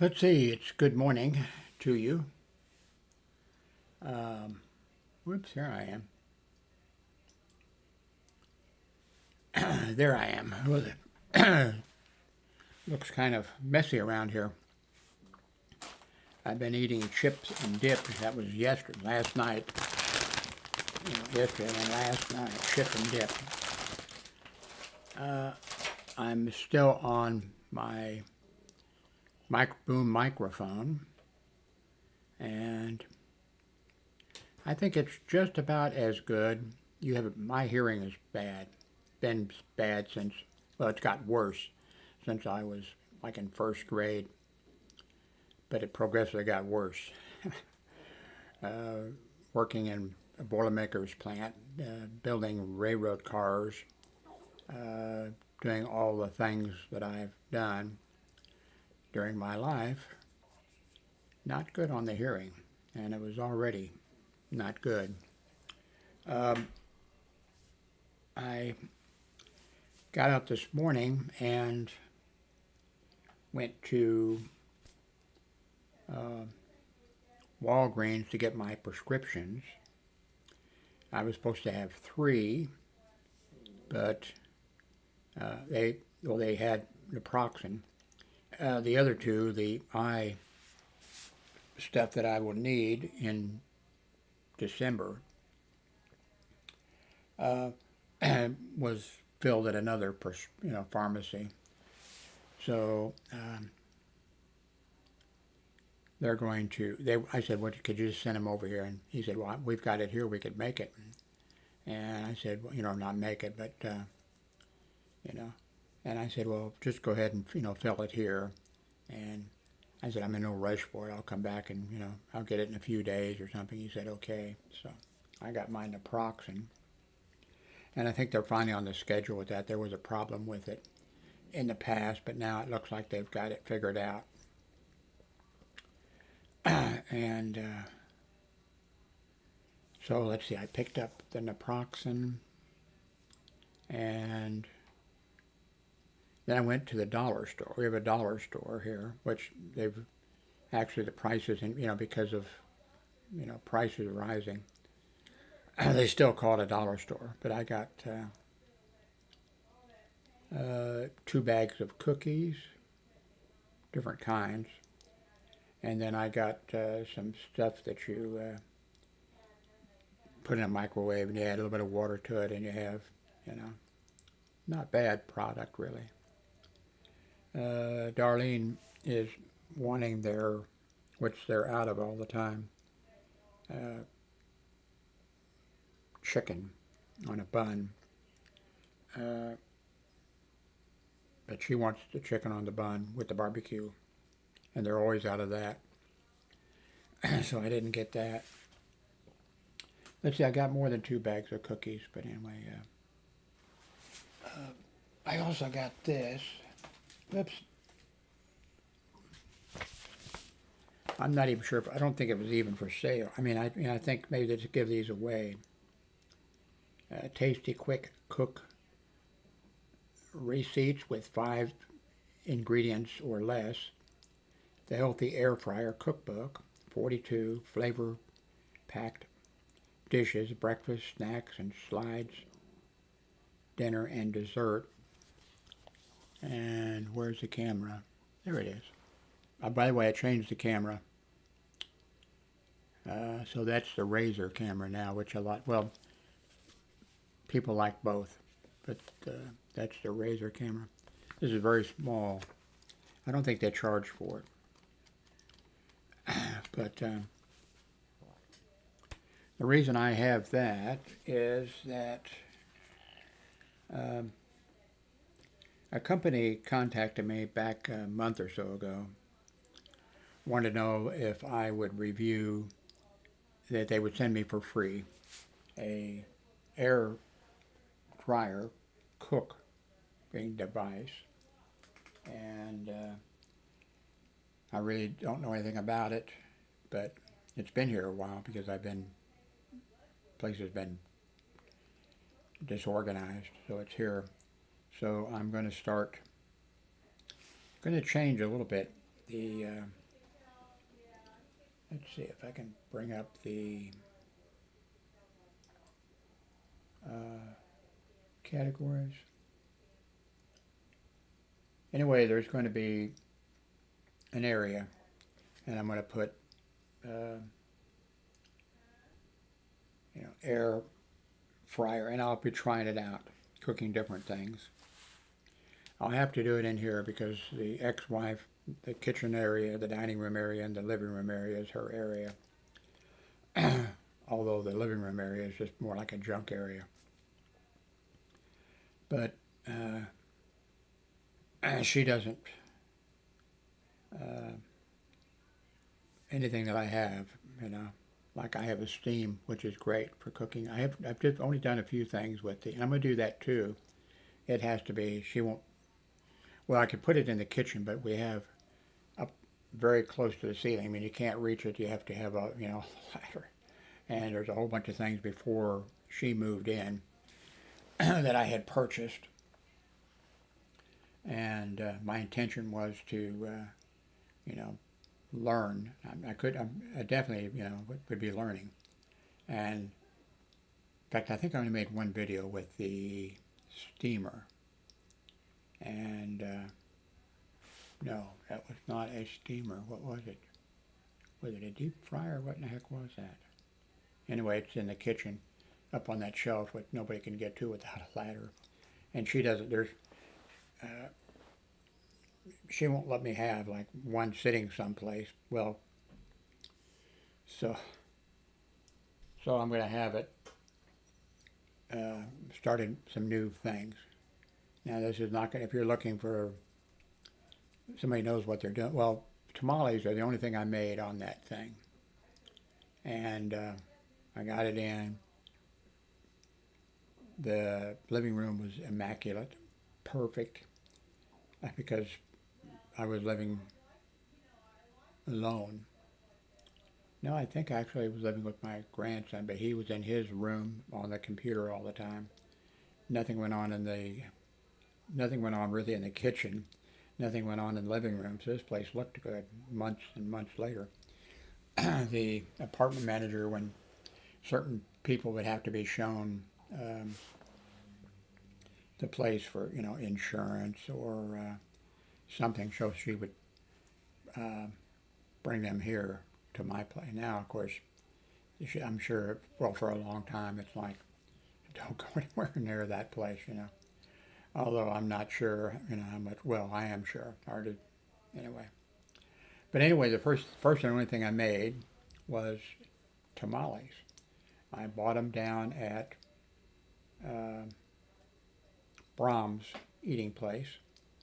Let's see, it's good morning to you. Um, Whoops, here I am. There I am. Well, it looks kind of messy around here. I've been eating chips and dip. That was last night. Yesterday and last night, chip and dip. I'm still on my boom microphone, and I think it's just about as good. My hearing is bad. Been bad since, well, it's got worse since I was like in first grade, but it progressively got worse. Working in a Boilermakers plant, building railroad cars, doing all the things that I've done during my life, not good on the hearing, and it was already not good. I got up this morning and went to Walgreens to get my prescriptions. I was supposed to have 3, but they had naproxen. The other 2, the eye stuff that I will need in December, was filled at another pharmacy. So they're going to. I said, "What? Could you just send them over here?" And he said, "Well, we've got it here. We could make it." And I said, "Well, not make it, but you know." And I said, "Well, just go ahead and fill it here." And I said, "I'm in no rush for it. I'll come back and I'll get it in a few days or something." He said, "Okay." So I got my naproxen, and I think they're finally on the schedule with that. There was a problem with it in the past, but now it looks like they've got it figured out. And so let's see, I picked up the naproxen, and then I went to the dollar store. We have a dollar store here, which they've actually, the prices, because of prices rising, they still call it a dollar store. But I got 2 bags of cookies, different kinds. And then I got some stuff that you put in a microwave, and you add a little bit of water to it, and you have, not bad product, really. Darlene is wanting which they're out of all the time, chicken on a bun. But she wants the chicken on the bun with the barbecue, and they're always out of that. So I didn't get that. Let's see, I got more than 2 bags of cookies, but anyway, I also got this. Oops. I'm not even sure. I don't think it was even for sale. I think maybe they just give these away. Tasty Quick Cook receipts with 5 ingredients or less. The Healthy Air Fryer Cookbook, 42 flavor-packed dishes, breakfast, snacks, and slides, dinner, and dessert. And where's the camera? There it is. By the way, I changed the camera. So that's the Razor camera now, which people like both. But that's the Razor camera. This is very small. I don't think they charge for it. But the reason I have that is that a company contacted me back a month or so ago, wanted to know if I would review, that they would send me for free a air fryer cooking device. And I really don't know anything about it, but it's been here a while because place has been disorganized, so it's here. So I'm going to change a little bit the, let's see if I can bring up the categories. Anyway, there's going to be an area, and I'm going to put, air fryer, and I'll be trying it out, cooking different things. I'll have to do it in here because the ex-wife, the kitchen area, the dining room area, and the living room area is her area. Although the living room area is just more like a junk area. But she doesn't, anything that I have, like I have a steam, which is great for cooking. I've just only done a few things with it, and I'm going to do that too. It has to be, she won't, well, I could put it in the kitchen, but we have up very close to the ceiling. I mean, you can't reach it. You have to have a, ladder. And there's a whole bunch of things before she moved in that I had purchased. And my intention was to, learn. I definitely, would be learning. And in fact, I think I only made one video with the steamer. And no, that was not a steamer. What was it? Was it a deep fryer? What in the heck was that? Anyway, it's in the kitchen, up on that shelf, which nobody can get to without a ladder. And she doesn't. She won't let me have like one sitting someplace. Well, so I'm going to have it starting some new things. Now, this is not going to, if you're looking for somebody knows what they're doing. Well, tamales are the only thing I made on that thing. And I got it in. The living room was immaculate, perfect, because I was living alone. No, I think actually I was living with my grandson, but he was in his room on the computer all the time. Nothing went on really in the kitchen. Nothing went on in the living room. So this place looked good months and months later. The apartment manager, when certain people would have to be shown the place for, insurance or something, so she would bring them here to my place. Now, of course, I'm sure, well, for a long time, it's like, don't go anywhere near that place, Although I'm not sure, how much, well, I am sure, anyway. But anyway, the first and only thing I made was tamales. I bought them down at Brahms Eating Place,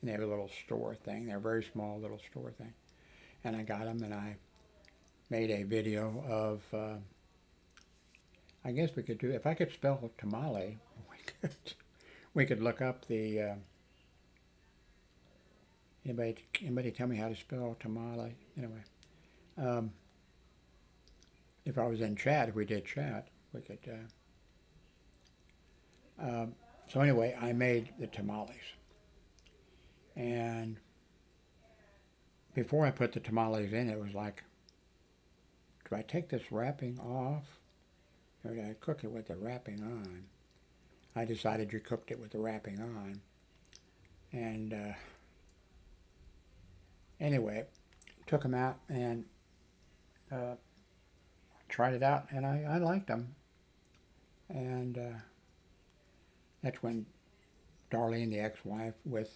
and they have a little store thing. They're a very small little store thing. And I got them, and I made a video of, I guess we could do, if I could spell tamale, we could look up the, anybody tell me how to spell tamale? Anyway, if I was in chat, if we did chat, we could, so anyway, I made the tamales. And before I put the tamales in, it was like, do I take this wrapping off, or do I cook it with the wrapping on? I decided you cooked it with the wrapping on. And anyway, took them out and tried it out, and I liked them. And that's when Darlene, the ex-wife, with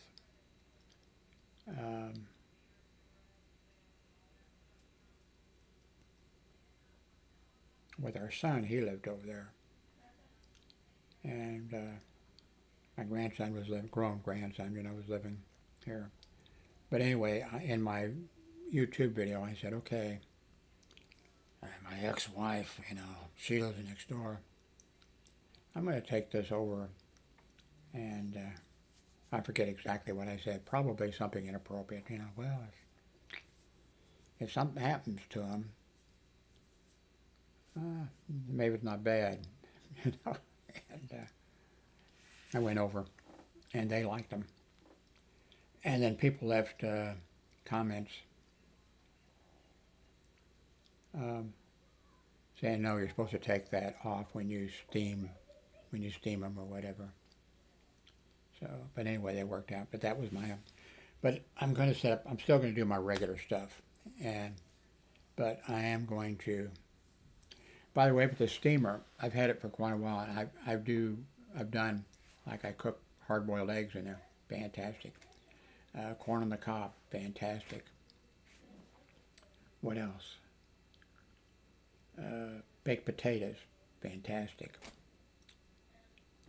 our son, he lived over there. And my grandson was living, grown grandson, was living here. But anyway, in my YouTube video, I said, okay, my ex-wife, she lives next door. I'm going to take this over, and I forget exactly what I said. Probably something inappropriate, well, if something happens to him, maybe it's not bad, And I went over, and they liked them. And then people left comments um, saying no, you're supposed to take that off when you steam them or whatever. So, but anyway, they worked out. But that was my. But I'm going to set up. I'm still going to do my regular stuff, but I am going to. By the way, with the steamer, I've had it for quite a while, and I've done, like I cook hard-boiled eggs in there, fantastic. Corn on the cob, fantastic. What else? Baked potatoes, fantastic.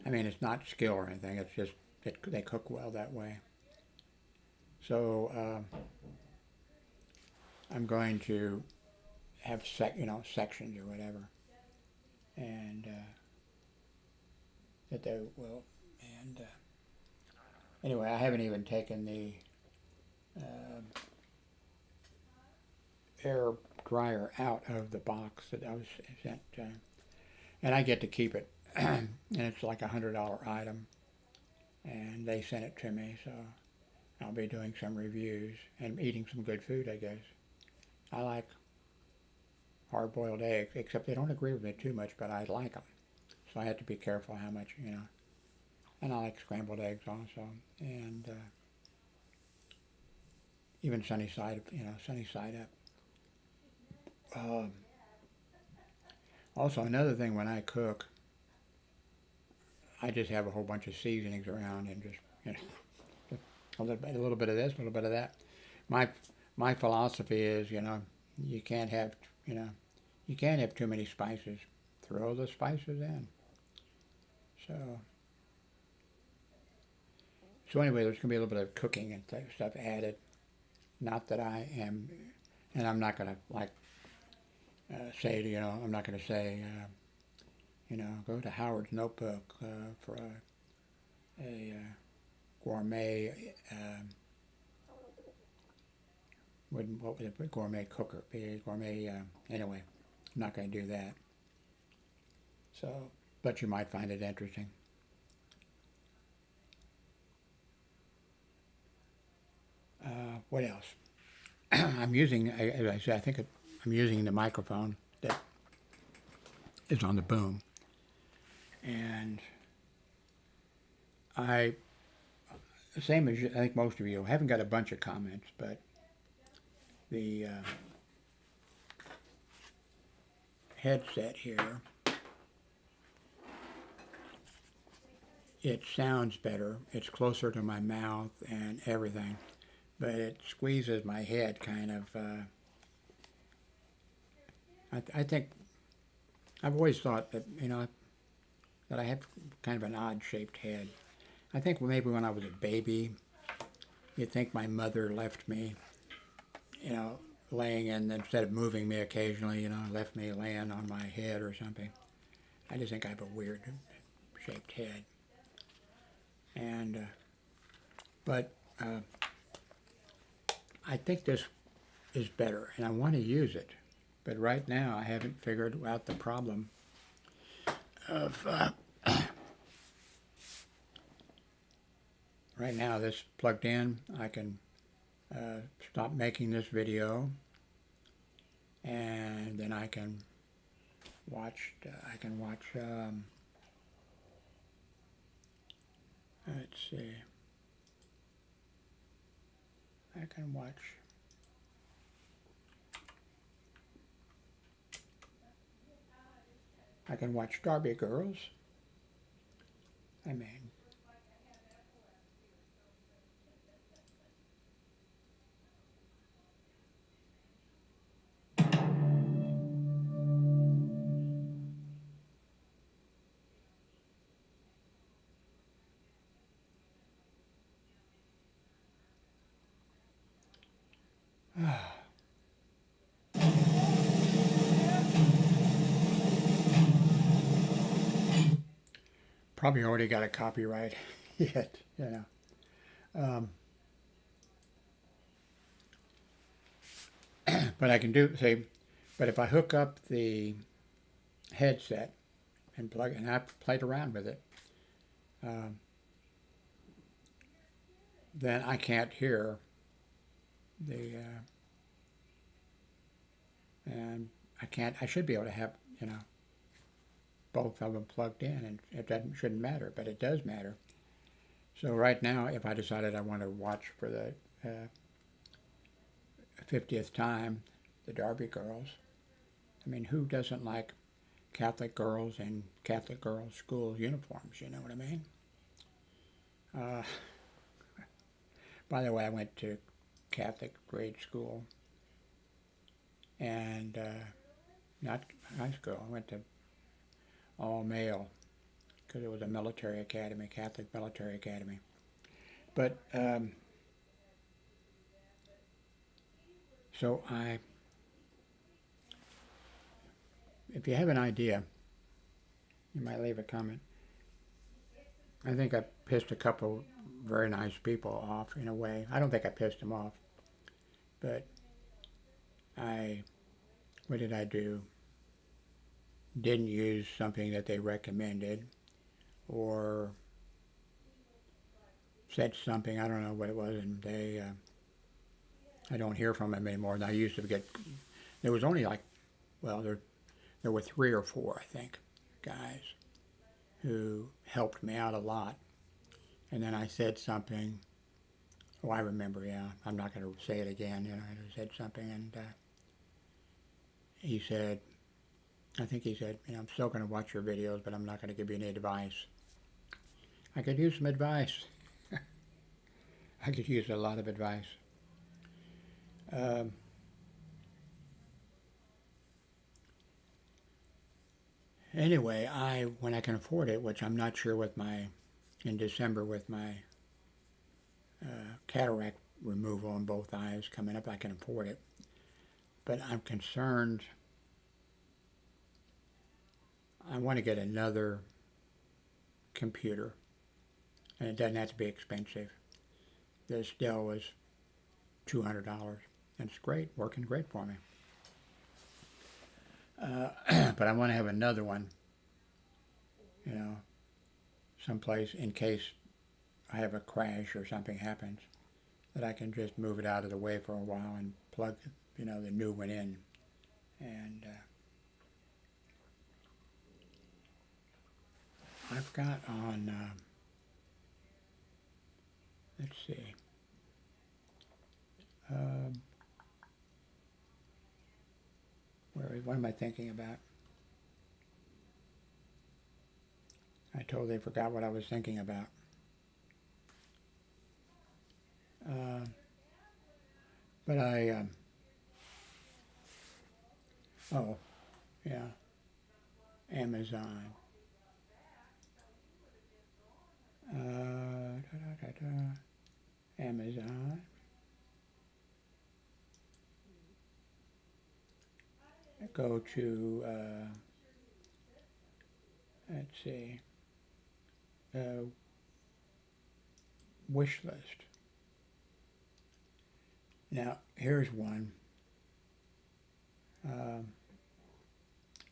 I mean, it's not skill or anything. It's just they cook well that way. So I'm going to have sections or whatever, and that they will. And anyway, I haven't even taken the air dryer out of the box that I was sent, and I get to keep it. And it's like $100 item, and they sent it to me, so I'll be doing some reviews and eating some good food, I guess. I like hard-boiled eggs, except they don't agree with me too much, but I like them. So I have to be careful how much, And I like scrambled eggs also, and even sunny side up. Also, another thing when I cook, I just have a whole bunch of seasonings around and just, a little bit of this, a little bit of that. My philosophy is, you can't have, you can't have too many spices. Throw the spices in. So anyway, there's going to be a little bit of cooking and stuff added. Not that I am, and I'm not going to say, I'm not going to say, go to Howard's Notebook for a gourmet, what would it, gourmet cooker, be a gourmet, anyway, I'm not going to do that. So, but you might find it interesting. What else? I'm using, as I said, I'm using the microphone that is on the boom. And same as I think most of you, I haven't got a bunch of comments, but the headset here, it sounds better. It's closer to my mouth and everything, but it squeezes my head kind of. I think I've always thought that that I have kind of an odd-shaped head. I think maybe when I was a baby, you'd think my mother left me, laying in, instead of moving me occasionally, left me laying on my head or something. I just think I have a weird shaped head. And, but I think this is better, and I want to use it. But right now, I haven't figured out the problem of, right now, this plugged in. I can stop making this video, and then I can watch, let's see, I can watch Darby Girls. I mean, probably already got a copyright hit, but I can but if I hook up the headset and I've played around with it, then I can't hear the, and I should be able to have, you know, both of them plugged in, and it shouldn't matter, but it does matter. So right now, if I decided I want to watch for the 50th time the Derby girls, I mean, who doesn't like Catholic girls in Catholic girls' school uniforms? You know what I mean? Uh, by the way, I went to Catholic grade school, and not high school. I went to all male because it was a military academy, Catholic military academy. But so if you have an idea, you might leave a comment. I think I pissed a couple very nice people off in a way. I don't think I pissed them off, but what did I do? Didn't use something that they recommended, or said something, I don't know what it was, and I don't hear from them anymore. And I used to get, there was only like, well, there were 3 or 4, I think, guys who helped me out a lot. And then I said something, oh, I remember, yeah, I'm not going to say it again, you know, I said something, and he said, I think he said, you know, I'm still going to watch your videos, but I'm not going to give you any advice. I could use some advice. I could use a lot of advice. Anyway, when I can afford it, which I'm not sure in December with my cataract removal on both eyes coming up, I can afford it. But I'm concerned. I want to get another computer, and it doesn't have to be expensive. This Dell was $200, and it's great, working great for me. But I want to have another one, you know, someplace in case I have a crash or something happens, that I can just move it out of the way for a while and plug, you know, the new one in. And I've got on, let's see, what am I thinking about? I totally forgot what I was thinking about. But oh, yeah, Amazon. Amazon. Go to, let's see, wish list. Now, here's one.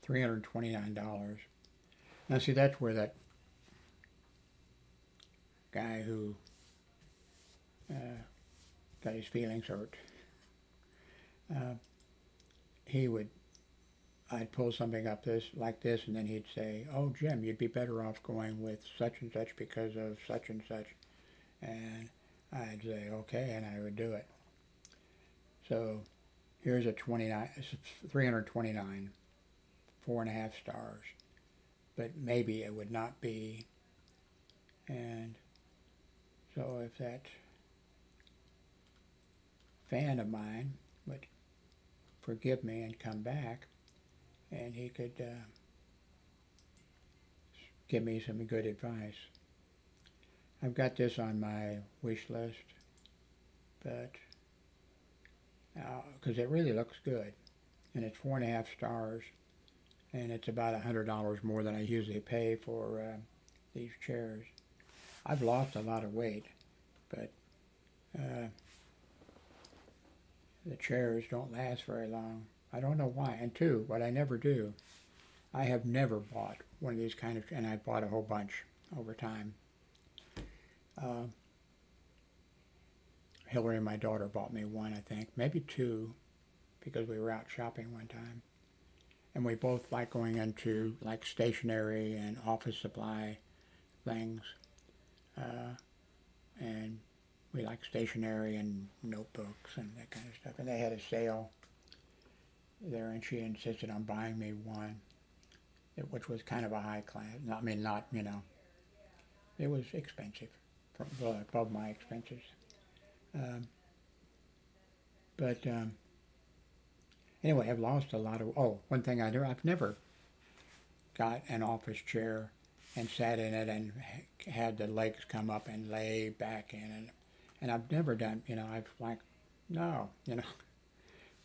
$329. Now, see, that's where that guy who got his feelings hurt, I'd pull something up like this, and then he'd say, oh, Jim, you'd be better off going with such and such because of such and such. And I'd say, okay, and I would do it. So here's a 329, 4.5 stars. But maybe it would not be. And so if that fan of mine would forgive me and come back, and he could give me some good advice. I've got this on my wish list, but because it really looks good, and it's 4.5 stars, and it's about $100 more than I usually pay for these chairs. I've lost a lot of weight, but the chairs don't last very long. I don't know why. And 2, what I never do, I have never bought one of these kind of, and I bought a whole bunch over time. Hillary and my daughter bought me one, I think, maybe 2, because we were out shopping one time. and we both like going into like stationery and office supply things, and we like stationery and notebooks and that kind of stuff. And they had a sale there, and she insisted on buying me one, which was kind of a high class. I mean, not, it was expensive, above my expenses. Um, but anyway, I've lost a lot of. Oh, one thing I do, I've never got an office chair and sat in it and had the legs come up and lay back in it. And I've never done, I've like, no,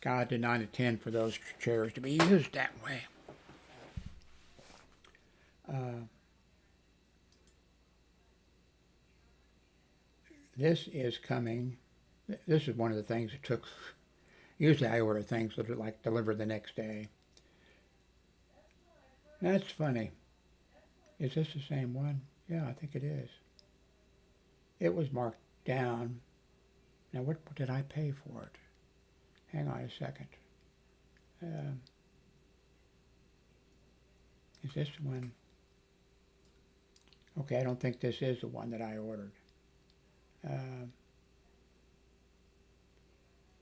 God did not intend for those chairs to be used that way. This is coming. This is one of the things that took. Usually I order things that are like delivered the next day. That's funny. Is this the same one? Yeah, I think it is. It was marked down. Now, what did I pay for it? Hang on a second. Is this the one? Okay, I don't think this is the one that I ordered.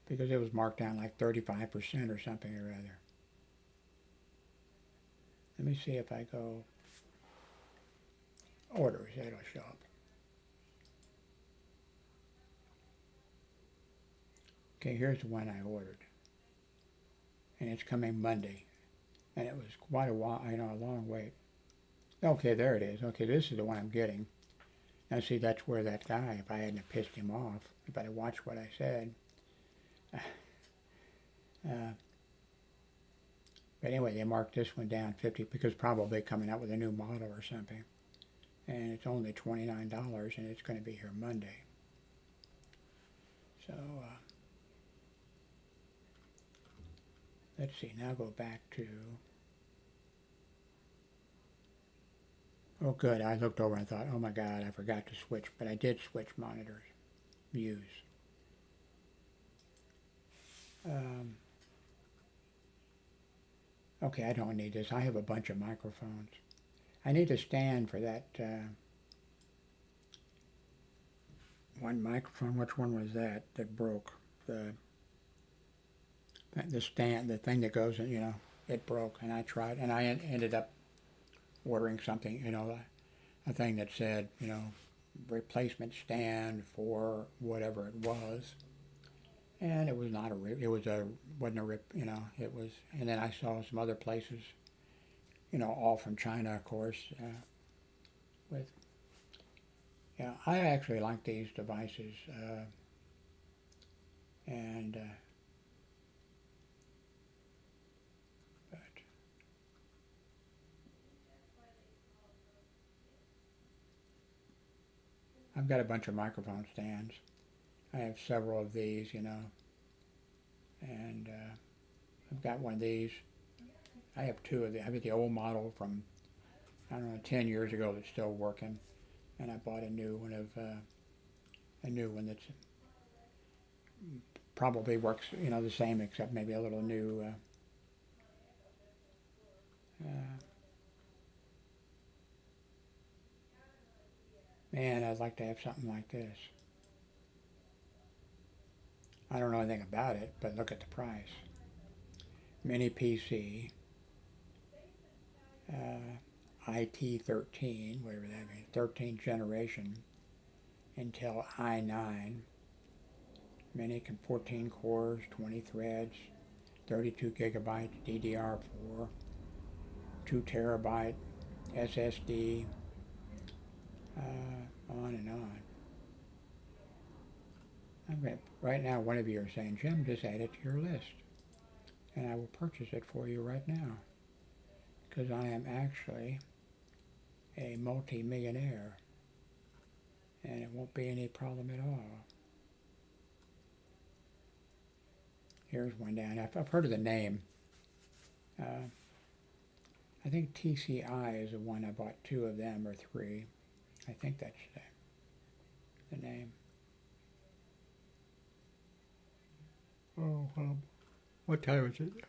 Because it was marked down like 35% or something or other. Let me see if I go orders, that'll show up. Okay, here's the one I ordered. And it's coming Monday. And it was quite a while, a long wait. Okay, there it is. Okay, this is the one I'm getting. Now see, that's where that guy, if I hadn't pissed him off, if I'd have watched what I said. But anyway, they marked this one down 50 because probably coming out with a new model or something. And it's only $29 and it's going to be here Monday. So, let's see, now go back to, oh good, I looked over and thought, oh my God, I forgot to switch, but I did switch monitors, views. Okay, I don't need this. I have a bunch of microphones. I need a stand for that one microphone. Which one was that broke? The stand, the thing that goes in, it broke, and I tried, and I ended up ordering something, a thing that said, replacement stand for whatever it was. And it was not wasn't a rip, it was, and then I saw some other places, all from China, of course, I actually like these devices, and, but, I've got a bunch of microphone stands. I have several of these, and I've got one of these. I have two of them. I have the old model from, 10 years ago that's still working, and I bought a new one that's probably works, the same except maybe a little new. Man, I'd like to have something like this. I don't know anything about it, but look at the price. Mini PC, IT13, whatever that means, 13th generation, Intel i9, mini, 14 cores, 20 threads, 32 gigabytes DDR4, 2 terabyte SSD, on and on. Right now, one of you are saying, Jim, just add it to your list. And I will purchase it for you right now. Because I am actually a multi-millionaire. And it won't be any problem at all. Here's one down. I've heard of the name. I think TCI is the one. I bought 2 of them, or 3. I think that's the name. Oh, what time is it?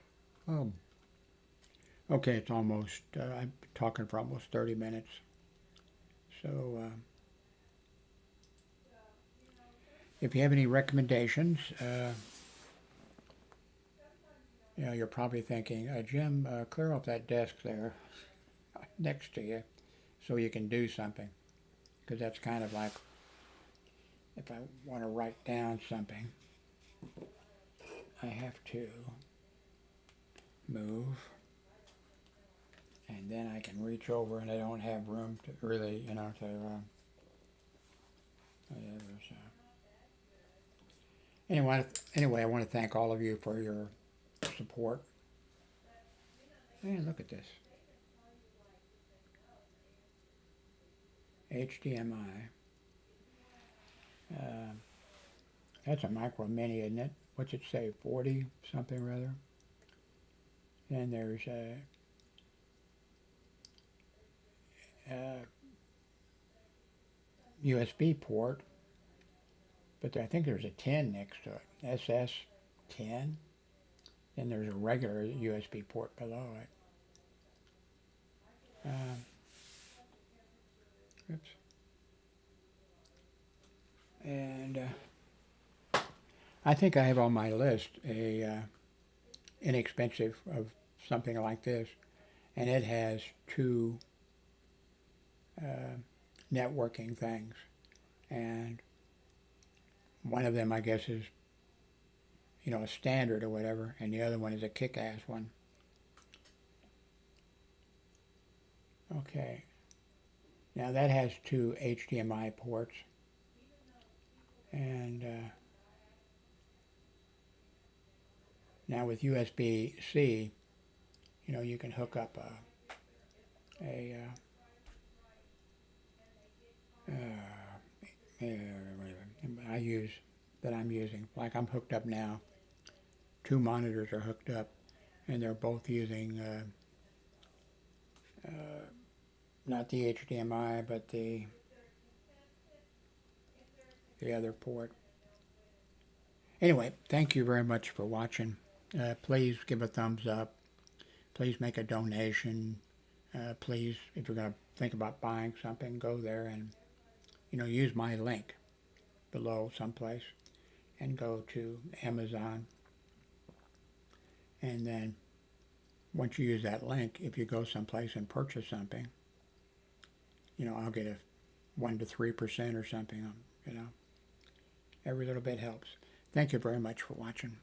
Okay, it's almost, I've been talking for almost 30 minutes. So if you have any recommendations, you're probably thinking, Jim, clear off that desk there next to you so you can do something. Because that's kind of like if I want to write down something, I have to move, and then I can reach over, and I don't have room to really, to whatever. So anyway, I want to thank all of you for your support. Hey, look at this HDMI. Uh, that's a micro mini, isn't it? What's it say? 40 something rather. Then there's a USB port, but I think there's a 10 next to it. SS 10. Then there's a regular USB port below it. Oops. And I think I have on my list a inexpensive of something like this, and it has two networking things, and one of them I guess is a standard or whatever, and the other one is a kick-ass one. Okay, now that has two HDMI ports, and now with USB-C, you can hook up I'm using. Like I'm hooked up now. Two monitors are hooked up, and they're both using not the HDMI, but the other port. Anyway, thank you very much for watching. Please give a thumbs up. Please make a donation. Please, if you're going to think about buying something, go there and use my link below someplace and go to Amazon. And then once you use that link, if you go someplace and purchase something, I'll get a 1 to 3% or something. Every little bit helps. Thank you very much for watching.